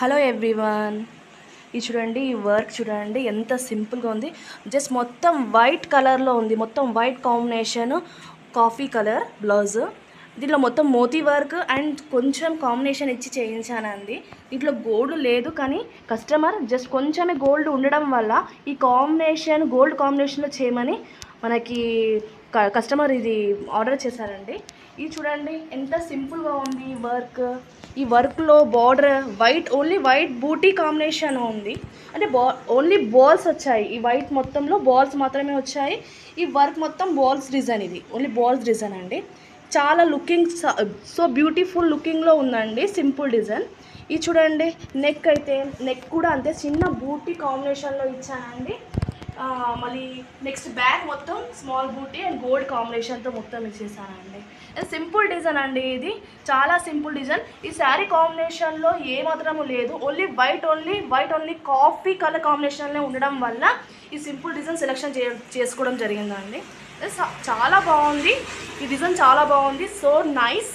Hello everyone, ఇది చూడండి. ఈ వర్క్ చూడండి ఎంత సింపుల్గా ఉంది. జస్ట్ మొత్తం వైట్ కలర్లో ఉంది. మొత్తం white combination, coffee colour blouse. దీంట్లో మొత్తం మోతీ వర్క్ అండ్ కొంచెం కాంబినేషన్ ఇచ్చి చేయించానండి. దీంట్లో గోల్డ్ లేదు, కానీ కస్టమర్ జస్ట్ కొంచెమే గోల్డ్ ఉండడం వల్ల ఈ కాంబినేషన్ గోల్డ్ కాంబినేషన్లో చేయమని మనకి కస్టమర్ ఇది ఆర్డర్ చేశారండి. ఇది చూడండి ఎంత సింపుల్గా ఉంది ఈ వర్క్. ఈ వర్క్లో బార్డర్ వైట్, ఓన్లీ వైట్ బూటీ కాంబినేషన్ ఉంది. అంటే ఓన్లీ బాల్స్ వచ్చాయి. ఈ వైట్ మొత్తంలో బాల్స్ మాత్రమే వచ్చాయి. ఈ వర్క్ మొత్తం బాల్స్ డిజైన్, ఇది ఓన్లీ బాల్స్ డిజైన్ అండి. చాలా లుకింగ్ సో బ్యూటిఫుల్ లుకింగ్లో ఉందండి. Simple design. ఇది చూడండి. నెక్ అయితే నెక్ కూడా అంతే చిన్న బూటీ కాంబినేషన్లో ఇచ్చానండి. మళ్ళీ నెక్స్ట్ బ్యాక్ మొత్తం స్మాల్ బూటీ అండ్ గోల్డ్ కాంబినేషన్తో మొత్తం ఇచ్చేసానండి. సింపుల్ డిజైన్ అండి. ఇది చాలా సింపుల్ డిజైన్. ఈ శారీ కాంబినేషన్లో ఏ మాత్రము లేదు. ఓన్లీ వైట్ కాఫీ కలర్ కాంబినేషన్లో ఉండడం వల్ల ఈ సింపుల్ డిజైన్ సెలెక్షన్ చేసుకోవడం జరిగిందండి. చాలా బాగుంది ఈ డిజైన్, చాలా బాగుంది. So nice.